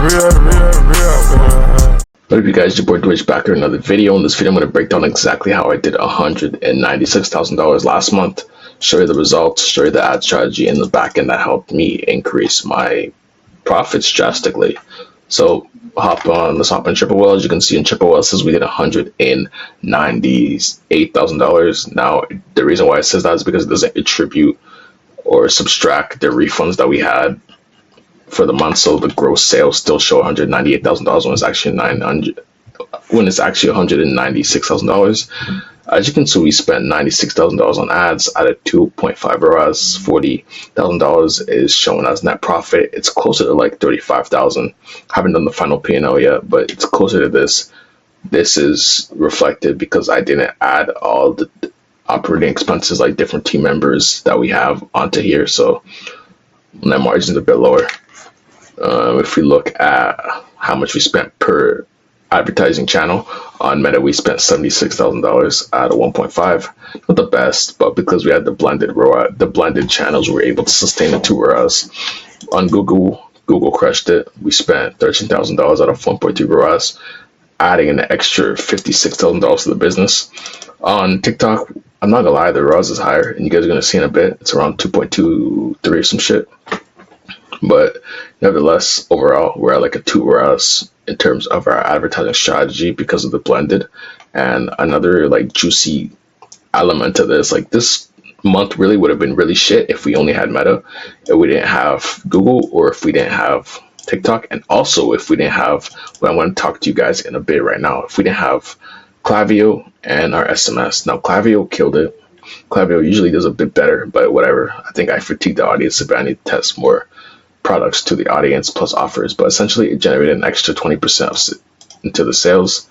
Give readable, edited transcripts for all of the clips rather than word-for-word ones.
What up, you guys? Your boy Dwitch back here another video. In this video, I'm going to break down exactly how I did $196,000 last month, show you the results, show you the ad strategy in the back end that helped me increase my profits drastically. So let's hop on Triple Well. As you can see in Triple Well, it says we did $198,000. Now, the reason why it says that is because it doesn't attribute or subtract the refunds that we had for the month, so the gross sales still show $198,000 when it's actually $196,000. As you can see, we spent $96,000 on ads at a 2.5 ROAS. $40,000 is shown as net profit. It's closer to like 35,000. Haven't done the final P&L yet, but it's closer to this. This is reflected because I didn't add all the operating expenses like different team members that we have onto here, so net margin is a bit lower. If we look at how much we spent per advertising channel on Meta, we spent $76,000 at a 1.5. Not the best, but because we had the blended channels, we were able to sustain the 2 ROAS. On Google crushed it. We spent $13,000 at a 1.2 ROAS, adding an extra $56,000 to the business. On TikTok, I'm not gonna lie, the ROAS is higher, and you guys are gonna see in a bit. It's around 2.23 or some shit. But nevertheless, overall, we're at like a 2 ROAS in terms of our advertising strategy because of the blended. And another like juicy element to this, like this month really would have been really shit if we only had Meta, if we didn't have Google, or if we didn't have TikTok, and also if we didn't have what I want to talk to you guys in a bit right now, if we didn't have Klaviyo and our SMS. Now Klaviyo killed it. Klaviyo usually does a bit better, but whatever. I think I fatigued the audience if I need to test more products to the audience plus offers, but essentially it generated an extra 20% into the sales.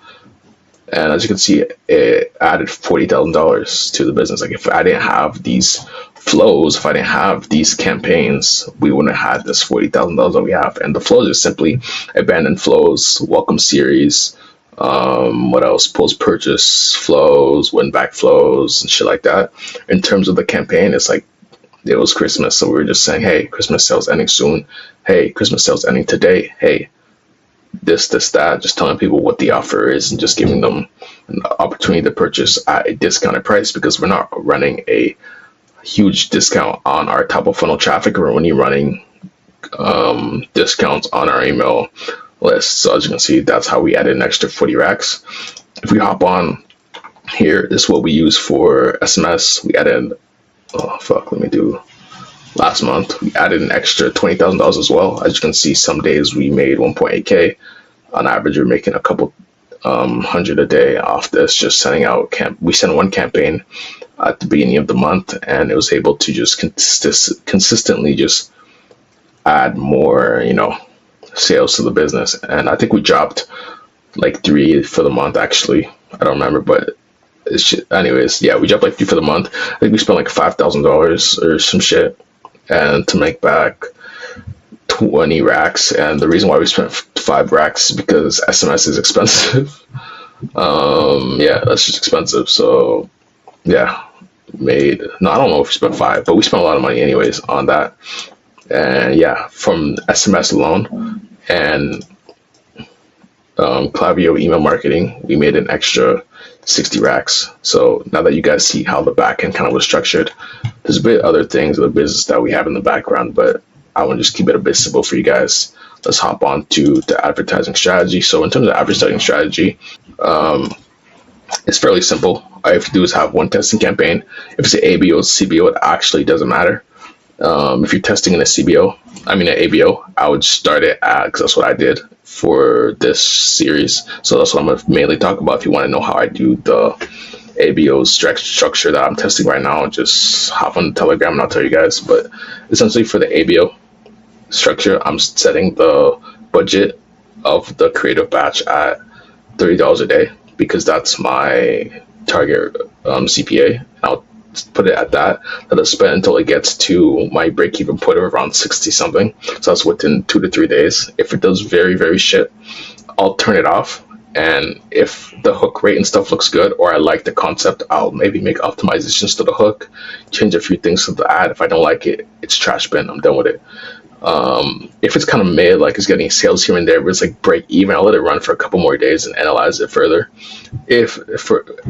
And as you can see, it added $40,000 to the business. Like if I didn't have these flows, if I didn't have these campaigns, we wouldn't have had this $40,000 that we have. And the flows are simply abandoned flows, welcome series, what else, post purchase flows, win back flows, and shit like that. In terms of the campaign, it's like it was Christmas, so we were just saying, hey, Christmas sales ending soon. Hey, Christmas sales ending today. Hey, this, that. Just telling people what the offer is and just giving them an opportunity to purchase at a discounted price, because we're not running a huge discount on our top of funnel traffic. We're only running discounts on our email list. So as you can see, that's how we added an extra 40 racks. If we hop on here, this is what we use for SMS. We added last month we added an extra $20,000 as well. As you can see, some days we made 1.8K. On average, we're making a couple hundred a day off this, just sending out we sent one campaign at the beginning of the month, and it was able to just consistently just add more, sales to the business. And I think we dropped like 3 for the month, actually. I don't remember, but anyways, yeah, we dropped like 3 for the month. I think we spent like $5,000 or some shit, and to make back 20 racks. And the reason why we spent 5 racks is because SMS is expensive. Yeah, that's just expensive. So yeah, I don't know if we spent 5, but we spent a lot of money anyways on that. And yeah, from SMS alone and Klaviyo email marketing, we made an extra 60 racks. So now that you guys see how the back end kind of was structured, there's a bit other things of the business that we have in the background, but I want to just keep it a bit simple for you guys. Let's hop on to the advertising strategy. So in terms of advertising strategy, it's fairly simple. All you have to do is have one testing campaign. If it's an ABO, CBO, it actually doesn't matter. If you're testing in an ABO, I would start it at, because that's what I did for this series. So that's what I'm going to mainly talk about. If you want to know how I do the ABO structure that I'm testing right now, just hop on the Telegram and I'll tell you guys. But essentially for the ABO structure, I'm setting the budget of the creative batch at $30 a day, because that's my target CPA. I'll put it at that. Let it spend until it gets to my break-even point of around 60 something. So that's within 2 to 3 days. If it does very, very shit, I'll turn it off. And if the hook rate and stuff looks good, or I like the concept, I'll maybe make optimizations to the hook, change a few things to the ad. If I don't like it, it's trash bin. I'm done with it. If it's kind of mid, like it's getting sales here and there, but it's like break even, I'll let it run for a couple more days and analyze it further. If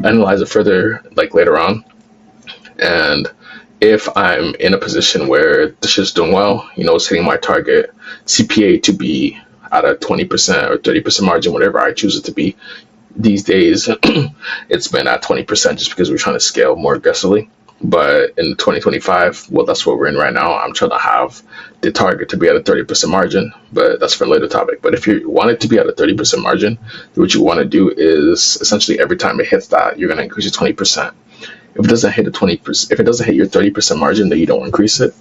analyze it further like later on, and if I'm in a position where the shit's doing well, it's hitting my target CPA to be at a 20% or 30% margin, whatever I choose it to be. These days, it's been at 20% just because we're trying to scale more aggressively. But in 2025, well, that's what we're in right now. I'm trying to have the target to be at a 30% margin, but that's for a later topic. But if you want it to be at a 30% margin, what you want to do is essentially every time it hits that, you're going to increase it 20%. If it doesn't hit a 20%, if it doesn't hit your 30% margin, then you don't increase it.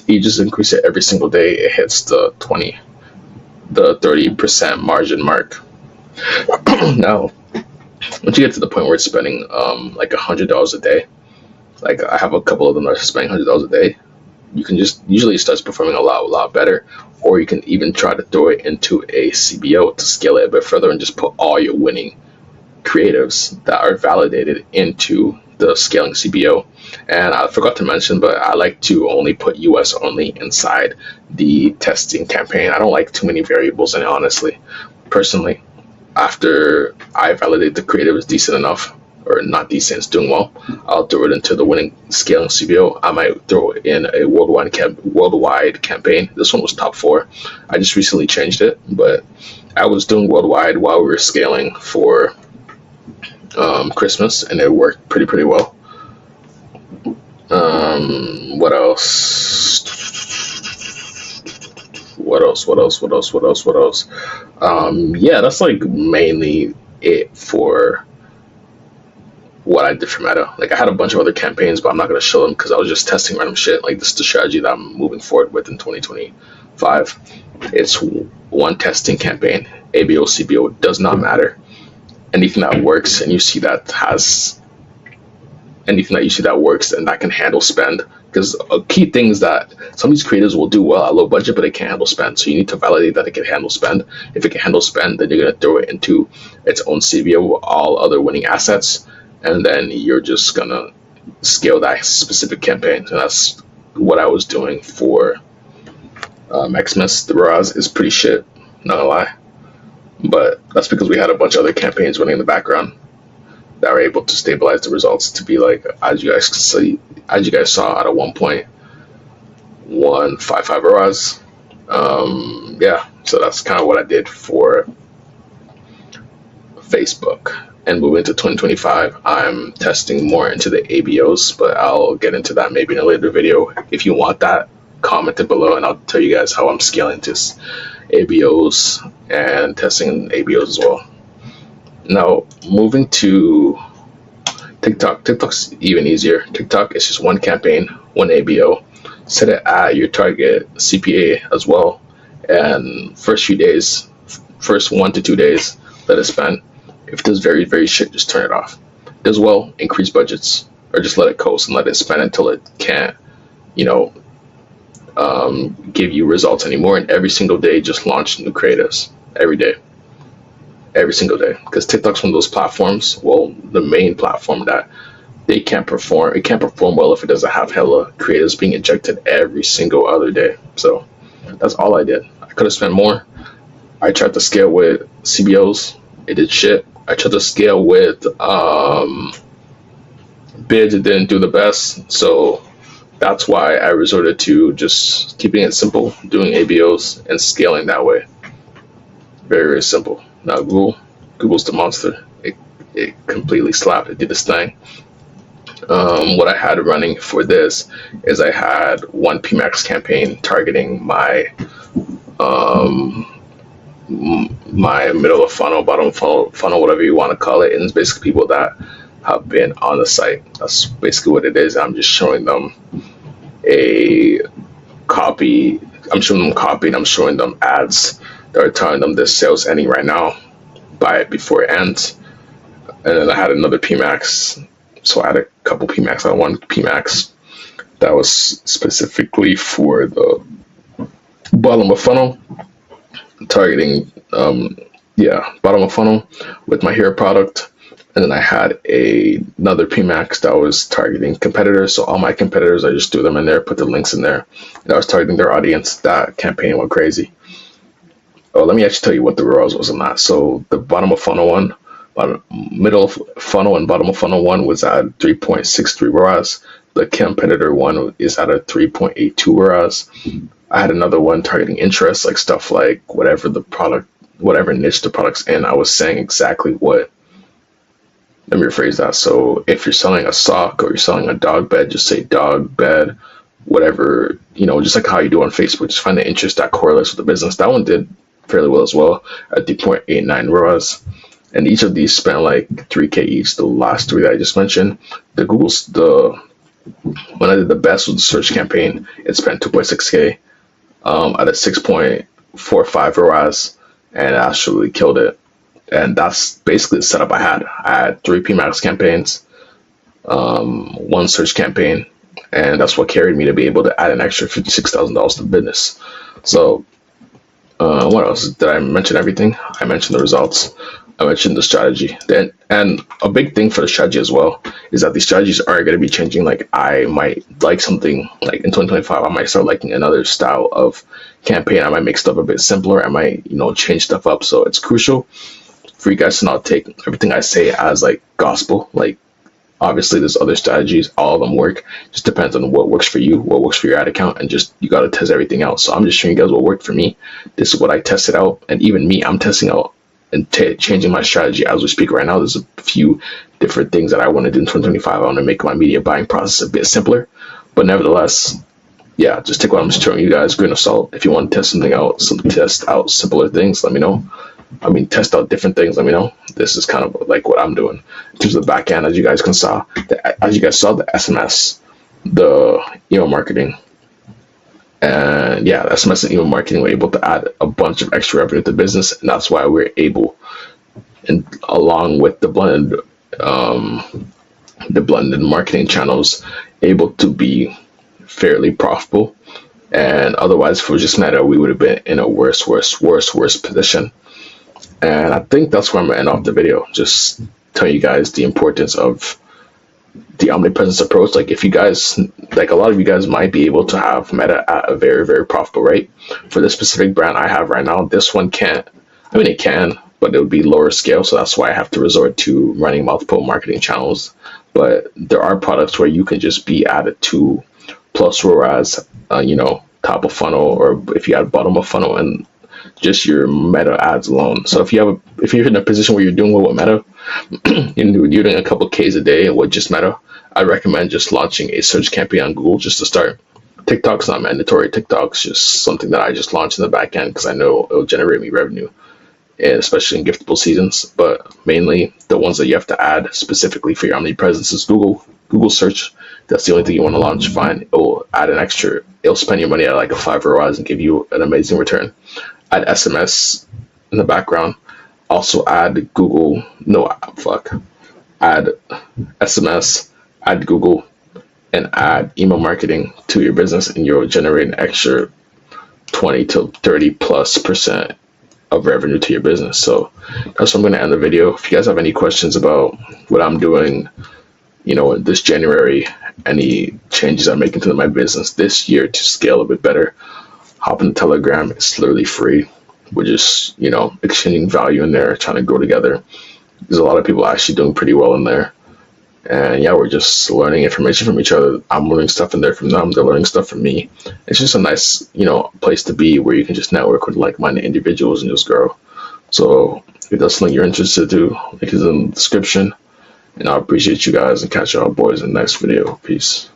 You just increase it every single day. It hits the 30% margin mark. Now, once you get to the point where it's spending like $100 a day, like I have a couple of them that are spending $100 a day, you can just usually it starts performing a lot better. Or you can even try to throw it into a CBO to scale it a bit further and just put all your winning creatives that are validated into the scaling CBO. And I forgot to mention, but I like to only put US only inside the testing campaign. I don't like too many variables in it, honestly. Personally, after I validate the creative is decent enough, or not decent, it's doing well, I'll throw it into the winning scaling CBO. I might throw it in a worldwide campaign. This one was top 4. I just recently changed it, but I was doing worldwide while we were scaling for Christmas, and it worked pretty well. What else? Yeah, that's like mainly it for what I did for Meta. Like I had a bunch of other campaigns, but I'm not gonna show them because I was just testing random shit. Like this is the strategy that I'm moving forward with in 2025. It's one testing campaign. ABO, CBO does not matter. Anything that works and you see that has anything that you see that works and that can handle spend. Because a key thing is that some of these creators will do well at low budget, but they can't handle spend. So you need to validate that it can handle spend. If it can handle spend, then you're going to throw it into its own CBO with all other winning assets. And then you're just going to scale that specific campaign. And that's what I was doing for Xmas. The RAS is pretty shit, not gonna lie. But that's because we had a bunch of other campaigns running in the background that were able to stabilize the results to be like, as you guys saw at a 1.155 ROAS. Yeah, so that's kind of what I did for Facebook. And moving into 2025, I'm testing more into the ABOs, but I'll get into that maybe in a later video. If you want that, comment it below and I'll tell you guys how I'm scaling this ABOs and testing ABOs as well. Now, moving to TikTok. TikTok's even easier. TikTok is just one campaign, one ABO. Set it at your target CPA as well. And first 1 to 2 days, let it spend. If it does very shit, just turn it off. Does well, increase budgets, or just let it coast and let it spend until it can't, give you results anymore. And every single day, just launch new creatives every day. Every single day, because TikTok's one of those platforms, well, the main platform that it can't perform well if it doesn't have hella creatives being injected every single other day. So that's all I did. I could have spent more. I tried to scale with CBOs, it did shit. I tried to scale with bids, it didn't do the best. So that's why I resorted to just keeping it simple, doing ABOs and scaling that way. Very simple. Now Google's the monster. It completely slapped. It did this thing. What I had running for this is I had one PMAX campaign targeting my middle of funnel, bottom funnel, whatever you want to call it. And it's basically people that have been on the site. That's basically what it is. I'm just showing them a copy. I'm showing them copy and I'm showing them ads that are telling them this sale's ending right now. Buy it before it ends. And then I had another PMAX. So I had a couple PMAX. I had one PMAX that was specifically for the bottom of funnel, targeting bottom of funnel with my hair product. And then I had another PMAX that was targeting competitors. So all my competitors, I just threw them in there, put the links in there, and I was targeting their audience. That campaign went crazy. Oh, let me actually tell you what the ROAS was on that. So the bottom of funnel one, middle of funnel and bottom of funnel one was at 3.63 ROAS. The competitor one is at a 3.82 ROAS. I had another one targeting interest, like stuff like whatever the product, whatever niche the product's in. I was saying exactly what. Let me rephrase that. So if you're selling a sock or you're selling a dog bed, just say dog bed, whatever, just like how you do on Facebook. Just find the interest that correlates with the business. That one did fairly well as well at 3.89 ROAS. And each of these spent like 3K each, the last three that I just mentioned. When I did the best with the search campaign, it spent 2.6K at a 6.45 ROAS, and it actually killed it. And that's basically the setup I had. I had 3 PMAX campaigns, 1 search campaign, and that's what carried me to be able to add an extra $56,000 to the business. So what else? Did I mention everything? I mentioned the results. I mentioned the strategy. And a big thing for the strategy as well is that these strategies are going to be changing. Like I might like something like in 2025, I might start liking another style of campaign. I might make stuff a bit simpler. I might, change stuff up. So it's crucial for you guys to not take everything I say as like gospel. Like obviously there's other strategies, all of them work. Just depends on what works for you, what works for your ad account, and just you got to test everything out. So I'm just showing you guys what worked for me. This is what I tested out, and even me, I'm testing out and changing my strategy as we speak right now. There's a few different things that I want to do in 2025. I want to make my media buying process a bit simpler, but nevertheless, yeah, just take what I'm showing you guys, grain of salt. If you want to test something out, test out simpler things, let me know. Test out different things, let me know. This is kind of like what I'm doing in terms of the back end. As you guys saw, the SMS, the email marketing, and yeah, the SMS and email marketing were able to add a bunch of extra revenue to the business, and that's why we're able, and along with the blended marketing channels, able to be fairly profitable. And otherwise, if it was just Meta, we would have been in a worse position. And I think that's where I'm gonna end off the video. Just tell you guys the importance of the omnipresence approach. Like if you guys, like a lot of you guys might be able to have Meta at a very, very profitable rate. For this specific brand I have right now, this one can't. It can, but it would be lower scale. So that's why I have to resort to running multiple marketing channels. But there are products where you can just be added to plus ROAS, top of funnel, or if you add bottom of funnel and just your Meta ads alone. So if you're in a position where you're doing well with Meta, you're doing a couple Ks a day with just Meta, I recommend just launching a search campaign on Google just to start. TikTok's not mandatory. TikTok's just something that I just launched in the back end because I know it'll generate me revenue, and especially in giftable seasons. But mainly the ones that you have to add specifically for your omnipresence is Google search. That's the only thing you want to launch. Fine, it will add an extra. It'll spend your money at like a 5 ROAS and give you an amazing return. Add SMS in the background. Also add add SMS, add Google, and add email marketing to your business, and you'll generate an extra 20 to 30+% of revenue to your business. So that's what I'm going to end the video. If you guys have any questions about what I'm doing, this January, any changes I'm making to my business this year to scale a bit better, hop in the Telegram. It's literally free. We're just, exchanging value in there, trying to grow together. There's a lot of people actually doing pretty well in there. And yeah, we're just learning information from each other. I'm learning stuff in there from them. They're learning stuff from me. It's just a nice, place to be where you can just network with like-minded individuals and just grow. So if that's something you're interested to, link is in the description. And I appreciate you guys, and catch y'all boys in the next video. Peace.